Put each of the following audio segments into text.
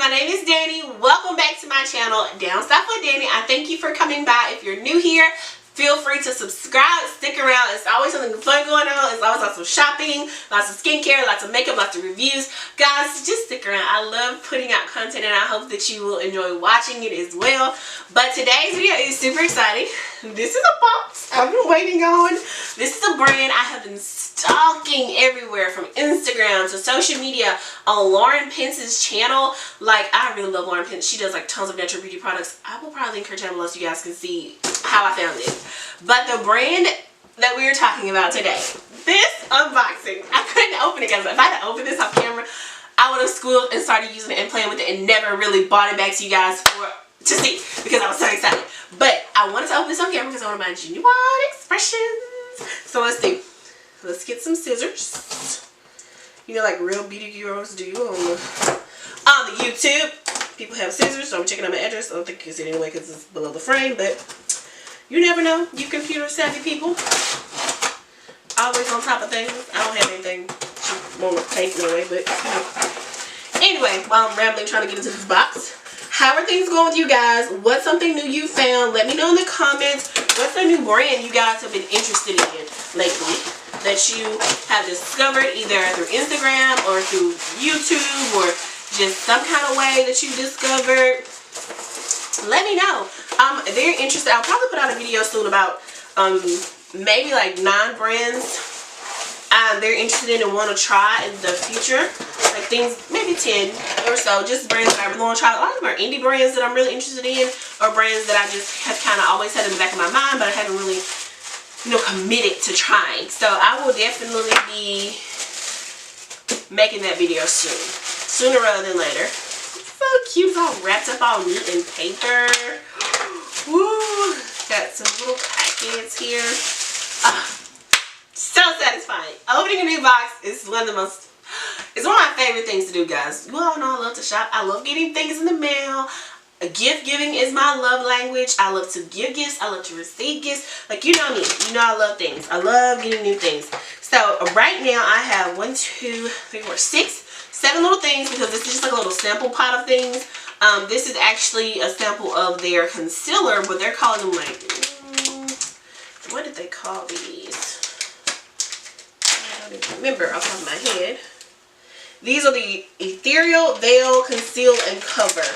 my name is Danny. Welcome back to my channel, Down South with Danny. I thank you for coming by. If you're new here, feel free to subscribe, stick around. It's always something fun going on. It's always lots of shopping, lots of skincare, lots of makeup, lots of reviews. Guys, just stick around. I love putting out content and I hope that you will enjoy watching it as well. But today's video is super exciting. This is a box I've been waiting on. This is a brand I have been stalking everywhere, from Instagram to social media, on Lauren Pence's channel. Like, I really love Lauren Pence. She does like tons of natural beauty products. I will probably link her channel below so you guys can see how I found it. But the brand that we are talking about today, this unboxing, I couldn't open it because if I had to open this off camera, I would have squealed and started using it and playing with it and never really bought it back to you guys to see, because I was so excited. But I wanted to open this on camera because I want my genuine expressions. So let's see. Let's get some scissors. You know, like real beauty heroes do on the YouTube. People have scissors, so I'm checking out my address. I don't think you can see it anyway because it's below the frame, but you never know. You computer savvy people, always on top of things. I don't have anything she won't take anyway, but you know. Anyway, while I'm rambling trying to get into this box, how are things going with you guys? What's something new you found? Let me know in the comments. What's a new brand you guys have been interested in lately that you have discovered either through Instagram or through YouTube or just some kind of way that you discovered? Let me know. I'm very interested. I'll probably put out a video soon about maybe like 9 brands I'm very interested in and want to try in the future. Like things, maybe 10 or so, just brands that I really want to try. A lot of them are indie brands that I'm really interested in, or brands that I just have kind of always had in the back of my mind, but I haven't really, you know, committed to trying. So I will definitely be making that video soon, sooner rather than later. It's so cute. It's all wrapped up all neat in paper. Woo! Got some little packets here. So satisfying. Opening a new box is one of my favorite things to do, guys. You all know I love to shop. I love getting things in the mail. Gift giving is my love language. I love to give gifts. I love to receive gifts. Like, you know me. You know I love things. I love getting new things. So right now I have 1, 2, 3, 4, 6, 7 little things, because this is just like a little sample pot of things. This is actually a sample of their concealer, but they're calling them like, what did they call these? I don't even remember off the top of my head. These are the Ethereal Veil Conceal and Cover.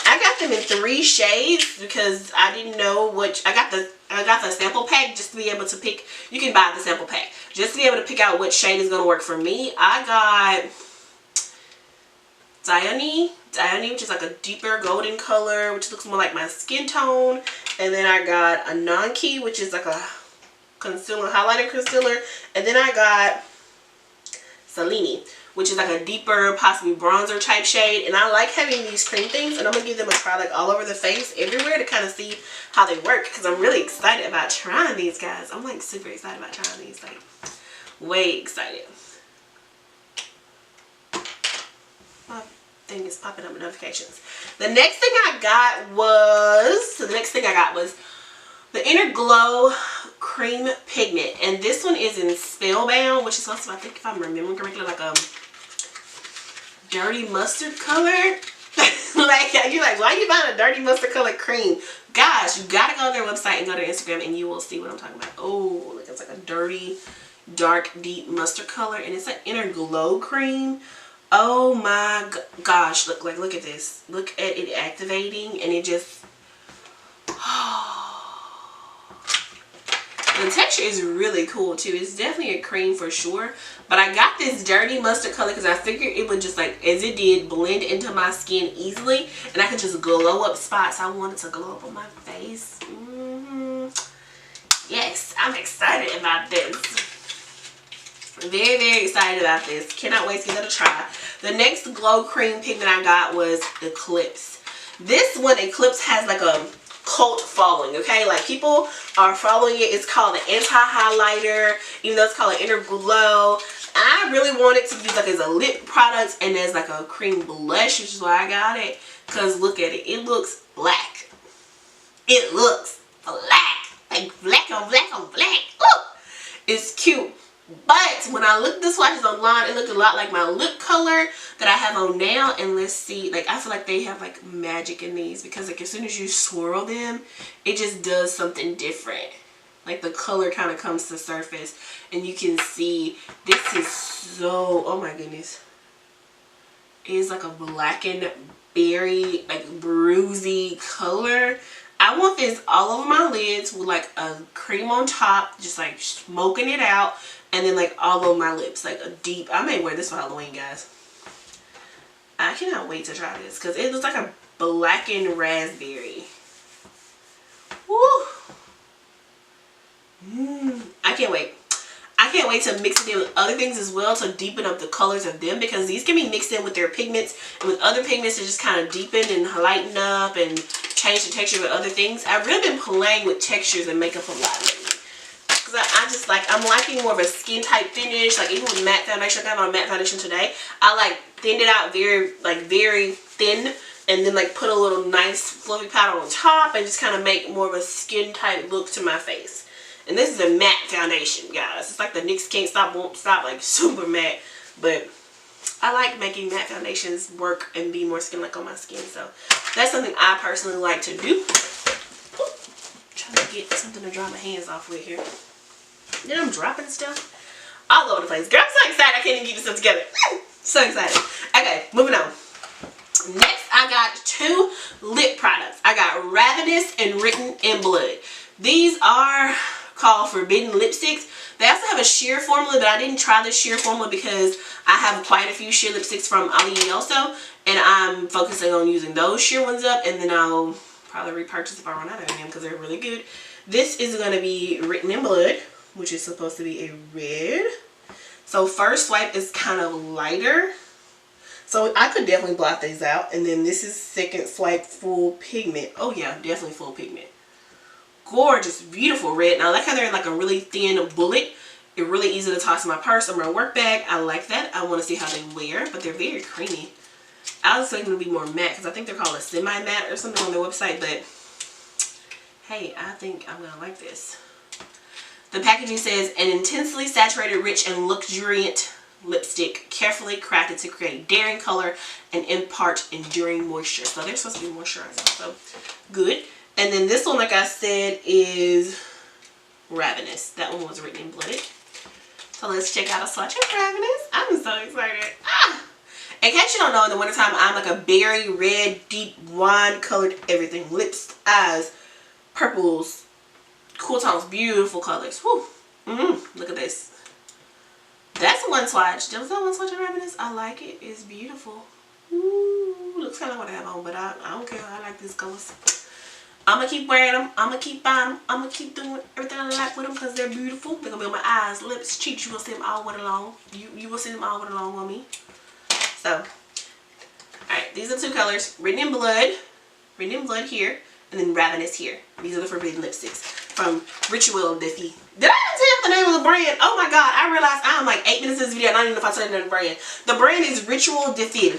I got them in 3 shades because I didn't know which. I got the sample pack just to be able to pick. You can buy the sample pack just to be able to pick out which shade is going to work for me. I got Danye, which is like a deeper golden color, which looks more like my skin tone. And then I got a non-key, which is like a concealer, highlighter concealer. And then I got Selene, which is like a deeper, possibly bronzer type shade. And I like having these cream things, and I'm going to give them a try like all over the face, everywhere, to kind of see how they work, because I'm really excited about trying these, guys. I'm like super excited about trying these, like way excited. My thing is popping up with notifications. The next thing I got was the Inner Glow Cream Pigment, and this one is in Spellbound, which is also, I think if I'm remembering correctly, like a dirty mustard color. Like, you're like, why are you buying a dirty mustard color cream? Guys, you gotta go to their website and go to Instagram and you will see what I'm talking about. Oh, look, it's like a dirty, dark, deep mustard color, and it's an Inner Glow cream. Oh my gosh, look at this. Look at it activating, and it just, the texture is really cool too. It's definitely a cream for sure. But I got this dirty mustard color because I figured it would just, like, as it did, blend into my skin easily. And I could just glow up spots. I wanted to glow up on my face. Yes, I'm excited about this. Very, very excited about this. Cannot wait to give it a try. The next glow cream pigment I got was Eclipse. This one, Eclipse, has like a cult following, okay? Like, people are following it. It's called an anti-highlighter, even though it's called an Inner Glow. I really wanted to use like as a lip product and as like a cream blush, which is why I got it, because look at it. It looks black. It looks black. Like black on black on black. Ooh! It's cute. But when I looked at the swatches online, it looked a lot like my lip color that I have on now. And let's see, like I feel like they have like magic in these, because like as soon as you swirl them, it just does something different. Like the color kind of comes to surface, and you can see this is so, oh my goodness. It is like a blackened berry, like bruisey color. I want this all over my lids with like a cream on top, just like smoking it out, and then like all over my lips, like a deep, I may wear this for Halloween, guys. I cannot wait to try this because it looks like a blackened raspberry. Woo! I can't wait. I can't wait to mix it in with other things as well to deepen up the colors of them, because these can be mixed in with their pigments and with other pigments to just kind of deepen and lighten up and change the texture with other things. I've really been playing with textures and makeup a lot lately, because I just like, I'm liking more of a skin type finish. Like even with matte foundation, I got on matte foundation today. I like thinned it out very thin, and then like put a little nice fluffy powder on top and just kind of make more of a skin type look to my face. And this is a matte foundation, guys. It's like the NYX Can't Stop Won't Stop, like super matte. But I like making matte foundations work and be more skin-like on my skin. So that's something I personally like to do. Ooh, trying to get something to dry my hands off with here. Then I'm dropping stuff all over the place. Girl, I'm so excited I can't even keep this stuff together. So excited. Okay, moving on. Next, I got 2 lip products. I got Ravenous and Written in Blood. These are called Forbidden Lipsticks. They also have a sheer formula, but I didn't try the sheer formula because I have quite a few sheer lipsticks from Ali also, and I'm focusing on using those sheer ones up, and then I'll probably repurchase if I run out of them because they're really good. This is going to be Written in Blood, which is supposed to be a red. So first swipe is kind of lighter, so I could definitely blot these out. And then this is second swipe, full pigment. Oh yeah, definitely full pigment. Gorgeous, beautiful red. Now I like how they're in like a really thin bullet. They're really easy to toss in my purse or my work bag. I like that. I want to see how they wear, but they're very creamy. I was expecting them to be more matte because I think they're called a semi-matte or something on their website, but hey, I think I'm gonna like this. The packaging says an intensely saturated, rich, and luxuriant lipstick, carefully crafted to create daring color and impart enduring moisture. So they're supposed to be moisturizing, so good. And then this one, like I said, is Ravenous. That one was Written in Blood. So let's check out a swatch of Ravenous. I'm so excited. Ah! In case you don't know, in the wintertime, I'm like a berry red, deep wine colored everything. Lips, eyes, purples, cool tones, beautiful colors. Whew. Look at this. That's one swatch. Was that one swatch of Ravenous? I like it. It's beautiful. Ooh, looks kind of like what I have on, but I don't care. I like these colors. I'm going to keep wearing them. I'm going to keep buying them. I'm going to keep doing everything I like with them because they're beautiful. They're going to be on my eyes, lips, cheeks. You will see them all winter long. You will see them all winter long on me. So, alright, these are 2 colors. Written in Blood here, and then Ravenous here. These are the Forbidden Lipsticks from Rituel de Fille. Did I tell you the name of the brand? Oh my god, I realized I'm like 8 minutes into this video and I don't even know if I said the brand. The brand is Rituel de Fille,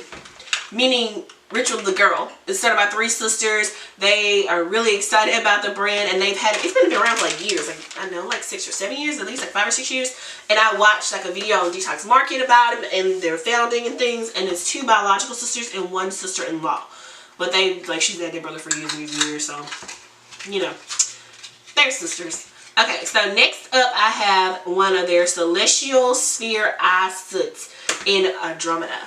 meaning Ritual the Girl. It's started by 3 sisters. They are really excited about the brand, and it's been around for like years. Like I know, like 6 or 7 years, at least like 5 or 6 years. And I watched like a video on Detox Market about them and their founding and things. And it's 2 biological sisters and 1 sister-in-law. But they she's had their brother for years and years and years. So you know, they're sisters. Okay, so next up I have one of their Celestial Sphere Eye Soots in Andromeda.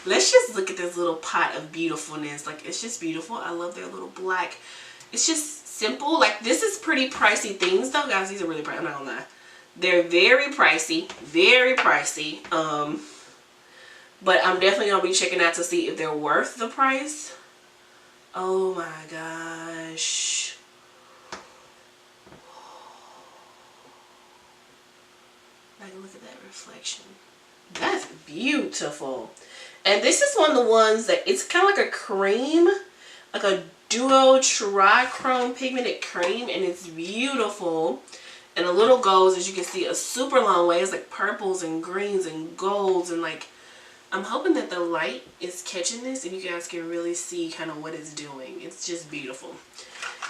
Let's just look at this little pot of beautifulness. Like, it's just beautiful. I love their little black. It's just simple. Like, this is pretty pricey things, though. Guys, these are really pricey. I'm not gonna lie. They're very pricey. Very pricey. But I'm definitely gonna be checking out to see if they're worth the price. Oh, my gosh. Like, look at that reflection. That's beautiful. And this is one of the ones that it's kind of like a cream, like a duo trichrome pigmented cream, and it's beautiful. And a little goes, as you can see, a super long way. It's like purples and greens and golds, and like I'm hoping that the light is catching this and you guys can really see kind of what it's doing. It's just beautiful.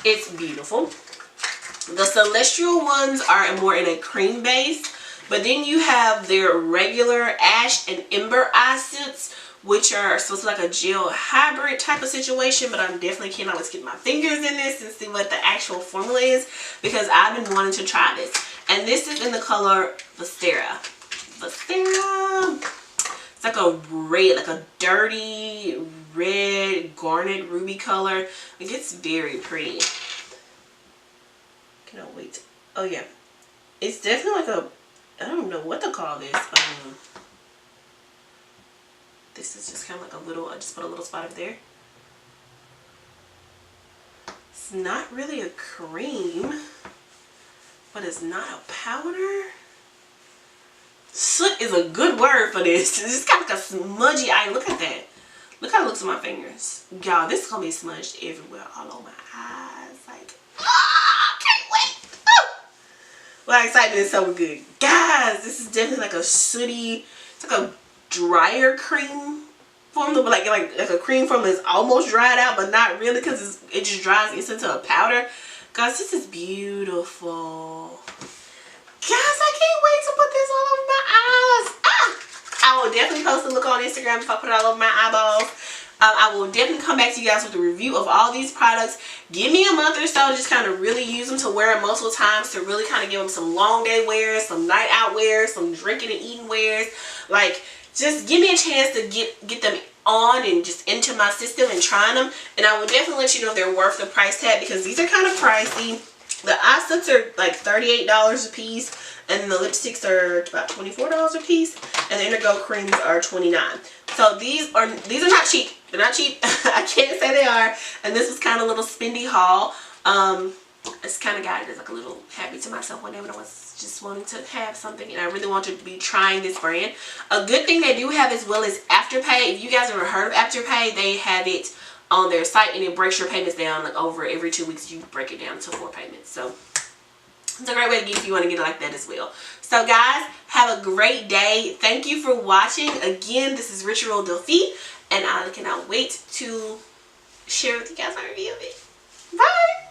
It's beautiful. The Celestial ones are more in a cream base, but then you have their regular Ash and Ember acids, which are supposed to be like a gel hybrid type of situation, but I definitely cannot always get my fingers in this and see what the actual formula is, because I've been wanting to try this. And this is in the color Vistera. It's like a red, like a dirty red garnet ruby color. It gets very pretty. Cannot wait. Oh yeah, it's definitely like a, I don't know what to call this. This is just kind of like a little, I just put a little spot over there. It's not really a cream, but it's not a powder. Soot is a good word for this. It's just kind of like a smudgy eye. Look at that. Look how it looks on my fingers. Y'all, this is going to be smudged everywhere, all over my eyes. Like, can't wait. Well, excitement is so good. Guys, this is definitely like a sooty, it's like a drier cream formula, but like a cream formula is almost dried out, but not really, because it just dries into a powder. Guys, this is beautiful. Guys, I can't wait to put this all over my eyes. I will definitely post a look on Instagram if I put it all over my eyeballs. I will definitely come back to you guys with a review of all these products. Give me a month or so to just kind of really use them, to wear them multiple times, to really kind of give them some long day wears, some night out wears, some drinking and eating wears. Like, just give me a chance to get them on and just into my system and trying them. And I will definitely let you know if they're worth the price tag, because these are kind of pricey. The eye sets are like $38 a piece, and the lipsticks are about $24 a piece, and the Inner Gold creams are $29. So these are not cheap. They're not cheap. I can't say they are. And this was kind of a little spendy haul. It's kind of got it as like a little happy to myself one day when I was just wanting to have something, and I really wanted to be trying this brand. A good thing they do have as well is Afterpay. If you guys ever heard of Afterpay, they have it on their site, and it breaks your payments down like over every 2 weeks. You break it down to 4 payments. So it's a great way to get if you want to get it like that as well. So guys, have a great day. Thank you for watching. Again, this is Rituel de Fille, and I cannot wait to share with you guys my review of it. Bye.